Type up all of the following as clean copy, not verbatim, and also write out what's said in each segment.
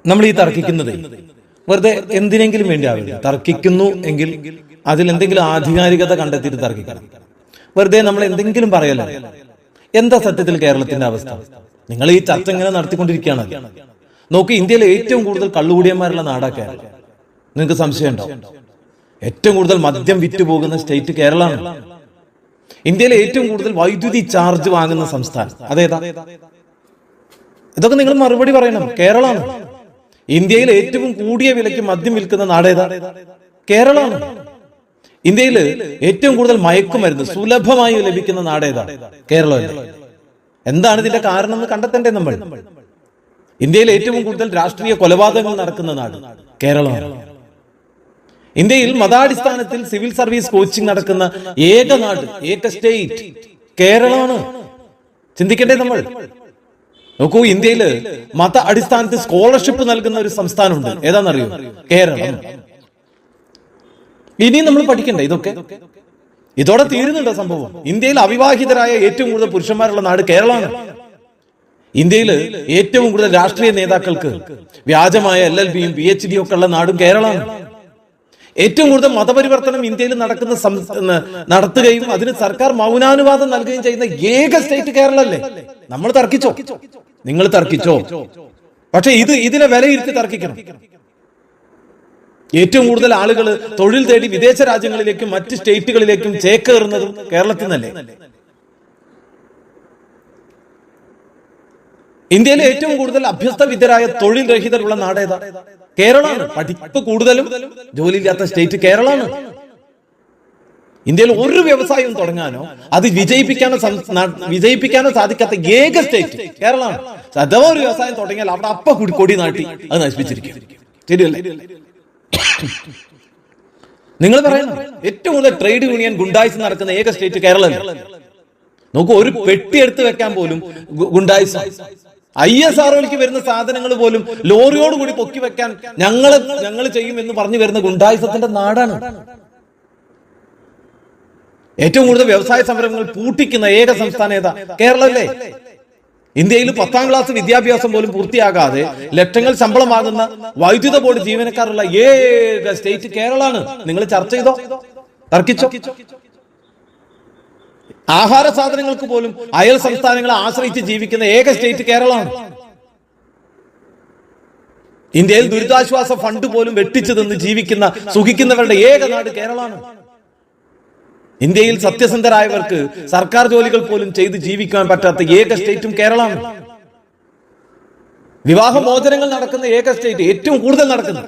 നമ്മൾ ഈ തർക്കിക്കുന്നത് വെറുതെ എന്തിനെങ്കിലും വേണ്ടിയാവില്ല. തർക്കിക്കുന്നു എങ്കിൽ അതിൽ എന്തെങ്കിലും ആധികാരികത കണ്ടെത്തിയിട്ട് തർക്കിക്കണം. വെറുതെ നമ്മൾ എന്തെങ്കിലും പറയല്ല. എന്താ സത്യത്തിൽ കേരളത്തിന്റെ അവസ്ഥ? നിങ്ങൾ ഈ ചർച്ച ഇങ്ങനെ നടത്തിക്കൊണ്ടിരിക്കുകയാണ്. നോക്കൂ, ഇന്ത്യയിലെ ഏറ്റവും കൂടുതൽ കള്ളുകൂടിയന്മാരുള്ള നാടാ കേരളം. നിങ്ങൾക്ക് സംശയമുണ്ടോ? ഏറ്റവും കൂടുതൽ മദ്യം വിറ്റുപോകുന്ന സ്റ്റേറ്റ് കേരളമാണ്. ഇന്ത്യയിലെ ഏറ്റവും കൂടുതൽ വൈദ്യുതി ചാർജ് വാങ്ങുന്ന സംസ്ഥാനം അതേതാ? ഇതൊക്കെ നിങ്ങൾ മറുപടി പറയണം. കേരളമാണ്. ഇന്ത്യയിൽ ഏറ്റവും കൂടിയ വിലയ്ക്ക് മദ്യം വിൽക്കുന്ന നാടേതാ? കേരളമാണ്. ഇന്ത്യയിൽ ഏറ്റവും കൂടുതൽ മയക്കുമരുന്ന് സുലഭമായി ലഭിക്കുന്ന നാടേതാ? കേരളമല്ലേ. എന്താണ് ഇതിന്റെ കാരണം എന്ന് കണ്ടെത്തണ്ടേ നമ്മൾ? ഇന്ത്യയിൽ ഏറ്റവും കൂടുതൽ രാഷ്ട്രീയ കൊലപാതകങ്ങൾ നടക്കുന്ന നാട് കേരളമാണ്. ഇന്ത്യയിൽ മതാടിസ്ഥാനത്തിൽ സിവിൽ സർവീസ് കോച്ചിങ് നടക്കുന്ന ഏക നാട്, ഏക സ്റ്റേറ്റ് കേരളമാണ്. ചിന്തിക്കണ്ടേ നമ്മൾ? നോക്കൂ, ഇന്ത്യയിൽ മത അടിസ്ഥാനത്തിൽ സ്കോളർഷിപ്പ് നൽകുന്ന ഒരു സംസ്ഥാനമുണ്ട്. ഏതാണെന്നറിയോ? കേരളം. ഇനിയും നമ്മൾ പഠിക്കണ്ടേ ഇതൊക്കെ? ഇതോടെ തീരുന്നുണ്ടോ സംഭവം? ഇന്ത്യയിൽ അവിവാഹിതരായ ഏറ്റവും കൂടുതൽ പുരുഷന്മാരുള്ള നാട് കേരളമാണ്. ഇന്ത്യയിൽ ഏറ്റവും കൂടുതൽ രാഷ്ട്രീയ നേതാക്കൾക്ക് വ്യാജമായ LLB-യും PhD-യും ഒക്കെ ഉള്ള നാടും കേരളമാണ്. ഏറ്റവും കൂടുതൽ മതപരിവർത്തനം ഇന്ത്യയിൽ നടത്തുകയും അതിന് സർക്കാർ മൗനാനുവാദം നൽകുകയും ചെയ്യുന്ന ഏക സ്റ്റേറ്റ് കേരളമല്ലേ. നമ്മൾ തർക്കിച്ചോ? നിങ്ങൾ തർക്കിച്ചോ? പക്ഷെ ഇതിനെ വിലയിരുത്തി തർക്കിക്കണം. ഏറ്റവും കൂടുതൽ ആളുകൾ തൊഴിൽ തേടി വിദേശ രാജ്യങ്ങളിലേക്കും മറ്റ് സ്റ്റേറ്റുകളിലേക്കും ചേക്കേറുന്നതും കേരളത്തിൽ നിന്നല്ലേ. ഇന്ത്യയിലെ ഏറ്റവും കൂടുതൽ അഭ്യസ്ത വിദ്യരായ തൊഴിൽ രഹിതരുള്ള നാടേതാ? കേരളമാണ്. പഠിപ്പ് കൂടുതലും ജോലിയില്ലാത്ത സ്റ്റേറ്റ് കേരളമാണ്. ഇന്ത്യയിൽ ഒരു വ്യവസായം തുടങ്ങാനോ അത് വിജയിപ്പിക്കാനോ സാധിക്കാത്ത ഏക സ്റ്റേറ്റ് കേരളമാണ്. അഥവാ ഒരു വ്യവസായം തുടങ്ങിയാൽ അവിടെ അപ്പ കൊടി നാട്ടി അത് നശിപ്പിച്ചിരിക്കും. ശരിയല്ലേ? നിങ്ങൾ പറയണം, ഏറ്റവും കൂടുതൽ ട്രേഡ് യൂണിയൻ ഗുണ്ടായിസ് നടക്കുന്ന ഏക സ്റ്റേറ്റ് കേരളമാണ്. നോക്കൂ, ഒരു പെട്ടി എടുത്തു വെക്കാൻ പോലും ഗുണ്ടായിസ്. ISROയിലേക്ക് വരുന്ന സാധനങ്ങൾ പോലും ലോറിയോടുകൂടി പൊക്കി വെക്കാൻ ഞങ്ങൾ ചെയ്യുമെന്ന് പറഞ്ഞു വരുന്ന ഗുണ്ടായിസത്തിന്റെ നാടാണ്. ഏറ്റവും കൂടുതൽ വ്യവസായ സംരംഭങ്ങൾ പൂട്ടിക്കുന്ന ഏക സംസ്ഥാനം ഏതാ? കേരളമല്ലേ. ഇന്ത്യയിൽ 10ാം ക്ലാസ് വിദ്യാഭ്യാസം പോലും പൂർത്തിയാകാതെ ലക്ഷങ്ങൾ ശമ്പളം വാങ്ങുന്ന വൈദ്യുത ബോർഡ് ജീവനക്കാരുള്ള ഏക സ്റ്റേറ്റ് കേരളമാണ്. നിങ്ങൾ ചർച്ച ചെയ്തോ? തർക്കിച്ചോ? ആഹാര സാധനങ്ങൾക്ക് പോലും അയൽ സംസ്ഥാനങ്ങളെ ആശ്രയിച്ച് ജീവിക്കുന്ന ഏക സ്റ്റേറ്റ് കേരളമാണ്. ഇന്ത്യയിൽ ദുരിതാശ്വാസ ഫണ്ട് പോലും വെട്ടിച്ചു നിന്ന് ജീവിക്കുന്ന സുഖിക്കുന്നവരുടെ ഏക നാട് കേരളമാണ്. ഇന്ത്യയിൽ സത്യസന്ധരായവർക്ക് സർക്കാർ ജോലികൾ പോലും ചെയ്ത് ജീവിക്കാൻ പറ്റാത്ത ഏക സ്റ്റേറ്റും കേരളമാണ്. വിവാഹമോചനങ്ങൾ നടക്കുന്ന ഏക സ്റ്റേറ്റ്, ഏറ്റവും കൂടുതൽ നടക്കുന്ന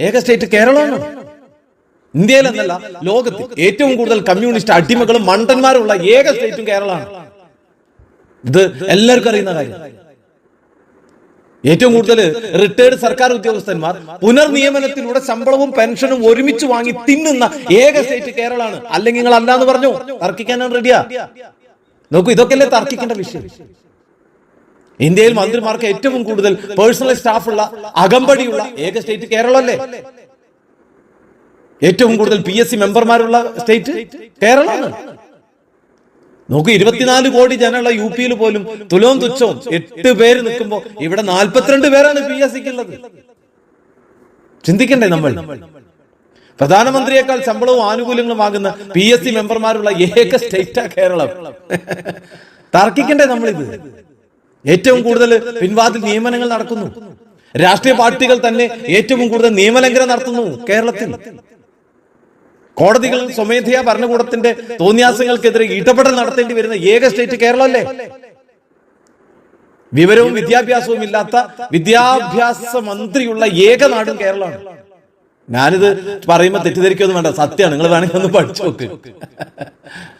ഏക സ്റ്റേറ്റ് കേരളമാണ്. ഇന്ത്യയിൽ എന്നല്ല, ലോകത്തിൽ ഏറ്റവും കൂടുതൽ കമ്മ്യൂണിസ്റ്റ് അടിമകളും മണ്ടന്മാരുള്ള ഏക സ്റ്റേറ്റും കേരളമാണ്. ഇത് എല്ലാവർക്കും അറിയുന്ന കാര്യം. ഏറ്റവും കൂടുതൽ റിട്ടയർഡ് സർക്കാർ ഉദ്യോഗസ്ഥന്മാർ പുനർനിയമനത്തിലൂടെ ശമ്പളവും പെൻഷനും ഒരുമിച്ച് വാങ്ങി തിന്നുന്ന ഏക സ്റ്റേറ്റ് കേരളമാണ്. അല്ലെങ്കിൽ നിങ്ങൾ അല്ലാന്ന് പറഞ്ഞു തർക്കിക്കാനാണ് റെഡിയാ? നോക്കൂ, ഇതൊക്കെയല്ലേ തർക്കിക്കേണ്ട വിഷയം. ഇന്ത്യയിൽ മന്ത്രിമാർക്ക് ഏറ്റവും കൂടുതൽ പേഴ്സണൽ സ്റ്റാഫുള്ള അകമ്പടിയുള്ള ഏക സ്റ്റേറ്റ് കേരളമല്ലേ. ഏറ്റവും കൂടുതൽ PSC മെമ്പർമാരുള്ള സ്റ്റേറ്റ് കേരളമാണ്. നോക്കൂ, 24 കോടി ജനമുള്ള UP-യിൽ പോലും തുലോം തുച്ഛവും 8 പേര് നിൽക്കുമ്പോൾ ഇവിടെ 42 പേരാണ് PSC-ക്കുള്ളത്. ചിന്തിക്കണ്ടേ നമ്മൾ? പ്രധാനമന്ത്രിയേക്കാൾ ശമ്പളവും ആനുകൂല്യങ്ങളും വാങ്ങുന്ന PSC മെമ്പർമാരുള്ള ഏക സ്റ്റേറ്റാ കേരളം. തർക്കിക്കണ്ടേ നമ്മളിത്? ഏറ്റവും കൂടുതൽ പിൻവാതിൽ നിയമനങ്ങൾ നടക്കുന്നു. രാഷ്ട്രീയ പാർട്ടികൾ തന്നെ ഏറ്റവും കൂടുതൽ നിയമലംഘനം നടത്തുന്നു കേരളത്തിൽ. കോടതികൾ സ്വമേധയാ ഭരണകൂടത്തിന്റെ തോന്നിയാസങ്ങൾക്കെതിരെ ഇടപെടൽ നടത്തേണ്ടി വരുന്ന ഏക സ്റ്റേറ്റ് കേരളമല്ലേ. വിവരവും വിദ്യാഭ്യാസവും ഇല്ലാത്ത വിദ്യാഭ്യാസ മന്ത്രിയുള്ള ഏക നാടും കേരളമാണ്. ഞാനിത് പറയുമ്പോൾ തെറ്റിദ്ധരിക്കൊന്നും വേണ്ട, സത്യമാണ്. നിങ്ങൾ വേണമെങ്കിൽ ഒന്ന് പഠിച്ചു നോക്ക്.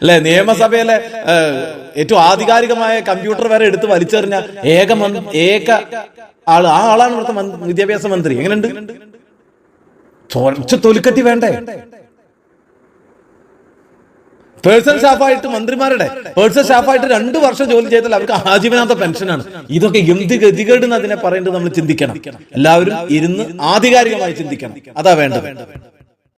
അല്ലെ, നിയമസഭയിലെ ഏറ്റവും ആധികാരികമായ കമ്പ്യൂട്ടർ വരെ എടുത്ത് വലിച്ചെറിഞ്ഞ ഏക ആള്, ആ ആളാണ് ഇവിടുത്തെ വിദ്യാഭ്യാസ മന്ത്രി. എങ്ങനെയുണ്ട്? തൊലിക്കട്ടി വേണ്ടേ? പേഴ്സണൽ സ്റ്റാഫായിട്ട്, മന്ത്രിമാരുടെ പേഴ്സണൽ സ്റ്റാഫായിട്ട് 2 വർഷം ജോലി ചെയ്താൽ അവർക്ക് ആജീവനാന്ത പെൻഷനാണ്. ഇതൊക്കെ എന്ത് ഗതികേടെന്ന് അതിനെ പറയേണ്ടത് നമ്മൾ ചിന്തിക്കണം. എല്ലാവരും ഇരുന്ന് ആധികാരികമായി ചിന്തിക്കണം. അതാ വേണ്ടത്.